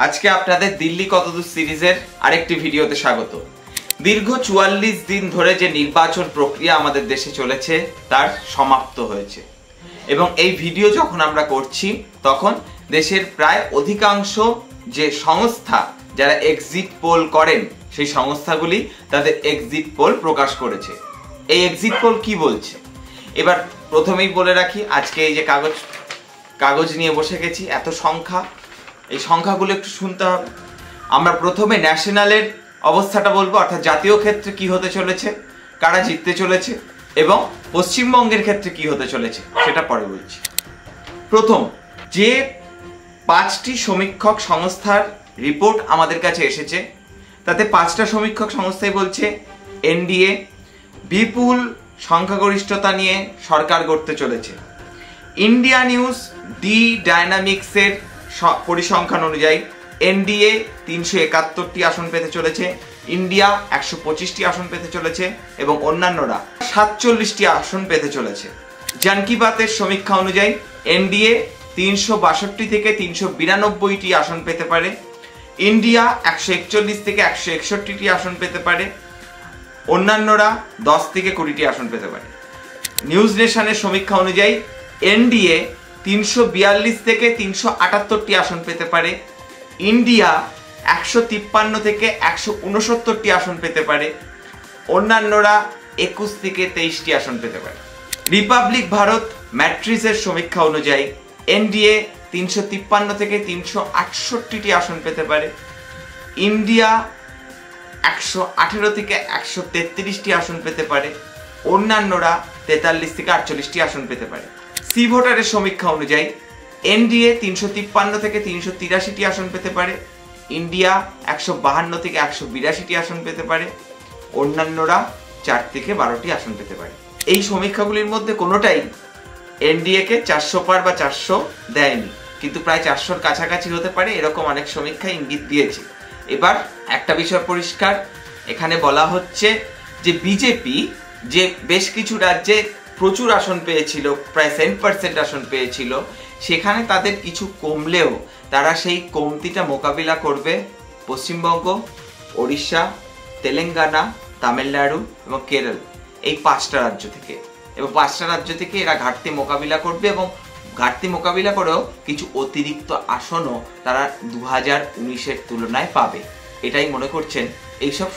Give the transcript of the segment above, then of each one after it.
আজকে আপনাদের দিল্লি কতদূর সিরিজের আরেকটি ভিডিওতে স্বাগত। দীর্ঘ ৪৪ দিন ধরে যে নির্বাচন প্রক্রিয়া আমাদের দেশে চলেছে তার সমাপ্ত হয়েছে এবং এই ভিডিও যখন আমরা করছি তখন দেশের প্রায় অধিকাংশ যে সংস্থা যারা এক্সিট পোল করেন সেই সংস্থাগুলি তাদের এক্সিট পোল প্রকাশ করেছে। এই এক্সিট পোল কি বলছে এবার প্রথমেই বলে রাখি, আজকে এই যে কাগজ নিয়ে বসে গেছি, এত সংখ্যা, এই সংখ্যাগুলো একটু শুনতে হবে। আমরা প্রথমে ন্যাশনালের অবস্থাটা বলবো, অর্থাৎ জাতীয় ক্ষেত্রে কি হতে চলেছে, কারা জিততে চলেছে, এবং পশ্চিমবঙ্গের ক্ষেত্রে কি হতে চলেছে সেটা পরে বলছি। প্রথম, যে 5টি সমীক্ষক সংস্থার রিপোর্ট আমাদের কাছে এসেছে তাতে 5টা সমীক্ষক সংস্থাই বলছে এনডিএ বিপুল সংখ্যাগরিষ্ঠতা নিয়ে সরকার গড়তে চলেছে। ইন্ডিয়া নিউজ ডি ডায়নামিক্সের পরিসংখ্যান অনুযায়ী এনডিএ 371টি আসন পেতে চলেছে, ইন্ডিয়া 125টি আসন পেতে চলেছে এবং অন্যান্যরা 47টি আসন পেতে চলেছে। জন কি বাতের সমীক্ষা অনুযায়ী এনডিএ 362 থেকে 392টি আসন পেতে পারে, ইন্ডিয়া 141 থেকে 161টি আসন পেতে পারে, অন্যান্যরা 10 থেকে 20টি আসন পেতে পারে। নিউজ নেশনের সমীক্ষা অনুযায়ী এনডিএ 342 থেকে 378টি আসন পেতে পারে, ইন্ডিয়া 153 থেকে 169টি আসন পেতে পারে, অন্যান্যরা 21 থেকে 23টি আসন পেতে পারে। রিপাবলিক ভারত ম্যাট্রিসের সমীক্ষা অনুযায়ী এনডিএ 353 থেকে 368টি আসন পেতে পারে, ইন্ডিয়া 118 থেকে 133টি আসন পেতে পারে, অন্যান্যরা 43 থেকে 48টি আসন পেতে পারে। সি ভোটারের সমীক্ষা অনুযায়ী এনডিএ 353 থেকে 383টি আসন পেতে পারে, ইন্ডিয়া 152 থেকে 182টি আসন পেতে পারে, অন্যান্যরা 4 থেকে 12টি আসন পেতে পারে। এই সমীক্ষাগুলির মধ্যে কোনোটাই এনডিএ কে 400 পার বা 400 দেয়নি, কিন্তু প্রায় 400-র কাছাকাছি হতে পারে এরকম অনেক সমীক্ষা ইঙ্গিত দিয়েছে। এবার একটা বিষয় পরিষ্কার, এখানে বলা হচ্ছে যে বিজেপি যে বেশ কিছু রাজ্যে প্রচুর আসন পেয়েছিল, প্রায় 10% আসন পেয়েছিল, সেখানে তাদের কিছু কমলেও তারা সেই কমতিটা মোকাবিলা করবে পশ্চিমবঙ্গ, ওড়িশা, তেলেঙ্গানা, তামিলনাড়ু এবং কেরল, এই 5টা রাজ্য থেকে। এবং 5টা রাজ্য থেকে এরা ঘাটতি মোকাবিলা করবে এবং ঘাটতি মোকাবিলা করেও কিছু অতিরিক্ত আসনও তারা 2019-এর তুলনায় পাবে, এটাই মনে করছেন এইসব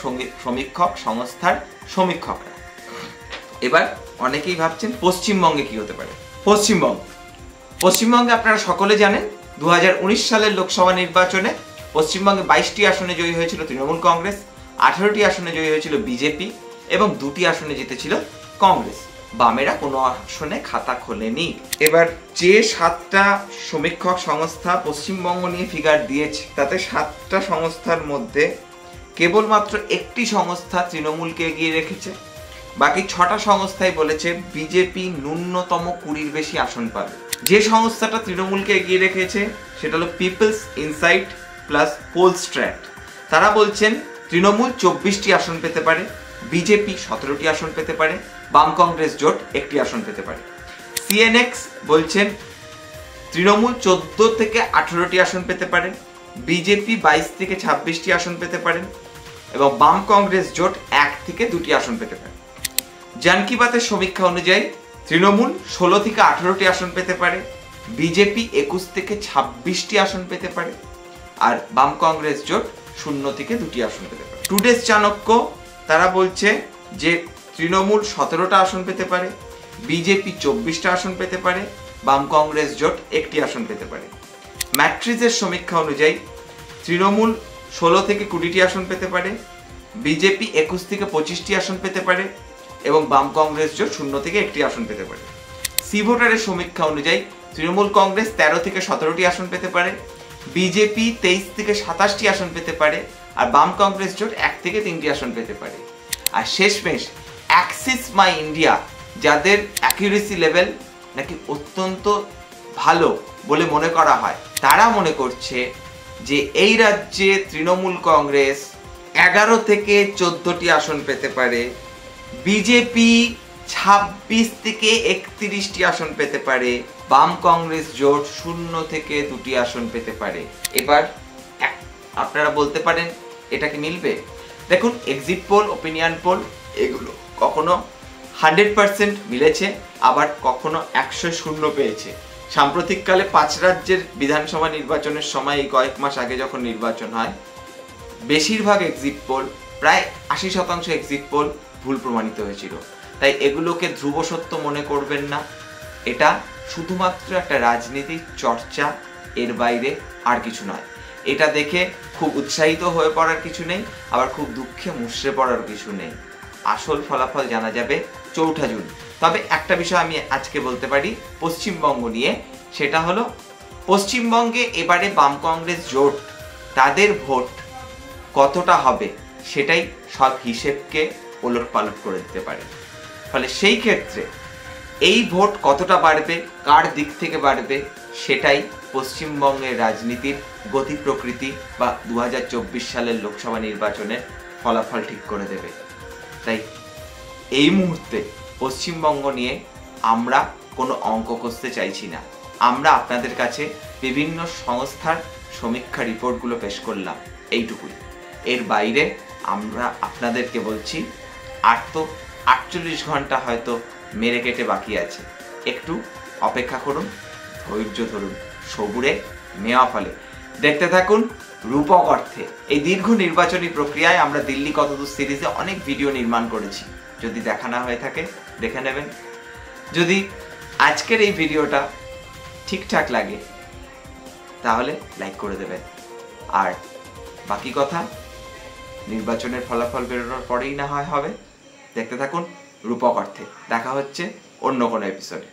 সমীক্ষক সংস্থার সমীক্ষকরা। এবার অনেকেই ভাবছেন পশ্চিমবঙ্গে কি হতে পারে। পশ্চিমবঙ্গে আপনারা সকলে জানেন 2019 সালের লোকসভা নির্বাচনে পশ্চিমবঙ্গে 22টি আসনে জয়ী হয়েছিল তৃণমূল কংগ্রেস, 18টি আসনে জয়ী হয়েছিল বিজেপি এবং 2টি আসনে জিতেছিল কংগ্রেস। বামেরা কোনো আসনে খাতা খোলেনি। এবার যে 7টা সমীক্ষক সংস্থা পশ্চিমবঙ্গ নিয়ে ফিগার দিয়েছে তাতে 7টা সংস্থার মধ্যে কেবলমাত্র একটি সংস্থা তৃণমূলকে এগিয়ে রেখেছে, বাকি 6টা সংস্থাই বলেছে বিজেপি ন্যূনতম 20-র বেশি আসন পাবে। যে সংস্থাটা তৃণমূলকে এগিয়ে রেখেছে সেটা হলো পিপলস ইনসাইট প্লাস পোলস্ট্র্যাট। তারা বলছেন তৃণমূল 24টি আসন পেতে পারে, বিজেপি 17টি আসন পেতে পারে, বাম কংগ্রেস জোট 1টি আসন পেতে পারে। সিএনএক্স বলছেন তৃণমূল 14 থেকে 18টি আসন পেতে পারে, বিজেপি 22 থেকে 26টি আসন পেতে পারেন এবং বাম কংগ্রেস জোট 1 থেকে 2টি আসন পেতে পারে। জন কি বাতের সমীক্ষা অনুযায়ী তৃণমূল 16 থেকে 18টি আসন পেতে পারে, বিজেপি 21 থেকে 26টি আসন পেতে পারে আর বাম কংগ্রেস জোট 0 থেকে 2টি আসন পেতে পারে। টুডেস চাণক্য তারা বলছে যে তৃণমূল 17টা আসন পেতে পারে, বিজেপি 24টা আসন পেতে পারে, বাম কংগ্রেস জোট 1টি আসন পেতে পারে। ম্যাট্রিসের সমীক্ষা অনুযায়ী তৃণমূল 16 থেকে 20টি আসন পেতে পারে, বিজেপি 21 থেকে 25টি আসন পেতে পারে এবং বাম কংগ্রেস জোট 0 থেকে 1টি আসন পেতে পারে। সি ভোটারের সমীক্ষা অনুযায়ী তৃণমূল কংগ্রেস 13 থেকে 17টি আসন পেতে পারে, বিজেপি 23 থেকে 27টি আসন পেতে পারে আর বাম কংগ্রেস জোট 1 থেকে 3টি আসন পেতে পারে। আর শেষমেশ অ্যাক্সিস মাই ইন্ডিয়া, যাদের অ্যাকিউরেসি লেভেল নাকি অত্যন্ত ভালো বলে মনে করা হয়, তারা মনে করছে যে এই রাজ্যে তৃণমূল কংগ্রেস 11 থেকে 14টি আসন পেতে পারে, বিজেপি 26 থেকে 31টি আসন পেতে পারে, বাম কংগ্রেস জোট 0 থেকে 2টি আসন পেতে পারে। এবার আপনারা বলতে পারেন এটা কি মিলবে? দেখুন, এক্সিট পোল, ওপিনিয়ন পোল এগুলো কখনো 100% মিলেছে, আবার কখনো 100 পেয়েছে। সাম্প্রতিককালে 5 রাজ্যের বিধানসভা নির্বাচনের সময়, এই কয়েক মাস আগে যখন নির্বাচন হয়, বেশিরভাগ এক্সিট পোল, প্রায় 80% এক্সিট পোল ভুল প্রমাণিত হয়েছিল। তাই এগুলোকে ধ্রুব সত্য মনে করবেন না। এটা শুধুমাত্র একটা রাজনীতির চর্চা, এর বাইরে আর কিছু নয়। এটা দেখে খুব উৎসাহিত হয়ে পড়ার কিছু নেই, আবার খুব দুঃখে মুষড়ে পড়ার কিছু নেই। আসল ফলাফল জানা যাবে 4 জুন। তবে একটা বিষয় আমি আজকে বলতে পারি পশ্চিমবঙ্গ নিয়ে, সেটা হলো পশ্চিমবঙ্গে এবারে বাম কংগ্রেস জোট, তাদের ভোট কতটা হবে সেটাই সব হিসেবকে ওলটপালট করে দিতে পারে। ফলে সেই ক্ষেত্রে এই ভোট কতটা বাড়বে, কার দিক থেকে বাড়বে, সেটাই পশ্চিমবঙ্গের রাজনীতির গতি প্রকৃতি বা 2024 সালের লোকসভা নির্বাচনের ফলাফল ঠিক করে দেবে। তাই এই মুহূর্তে পশ্চিমবঙ্গ নিয়ে আমরা কোনো অঙ্ক কষতে চাইছি না। আমরা আপনাদের কাছে বিভিন্ন সংস্থার সমীক্ষা রিপোর্টগুলো পেশ করলাম, এইটুকুই। এর বাইরে আমরা আপনাদেরকে বলছি, আর তো 48 ঘন্টা হয়তো মেরে কেটে বাকি আছে। একটু অপেক্ষা করুন, ধৈর্য ধরুন, সবুরে মেওয়া ফলে। দেখতে থাকুন রূপক অর্থে। এই দীর্ঘ নির্বাচনী প্রক্রিয়ায় আমরা দিল্লি কতদূর সিরিজে অনেক ভিডিও নির্মাণ করেছি। যদি দেখা না হয়ে থাকে দেখে নেবেন। যদি আজকের এই ভিডিওটা ঠিকঠাক লাগে তাহলে লাইক করে দেবেন। আর বাকি কথা নির্বাচনের ফলাফল বেরোনোর পরেই না হয় হবে। দেখতে থাকুন রূপক অর্থে। দেখা হচ্ছে অন্য কোনো এপিসোডে।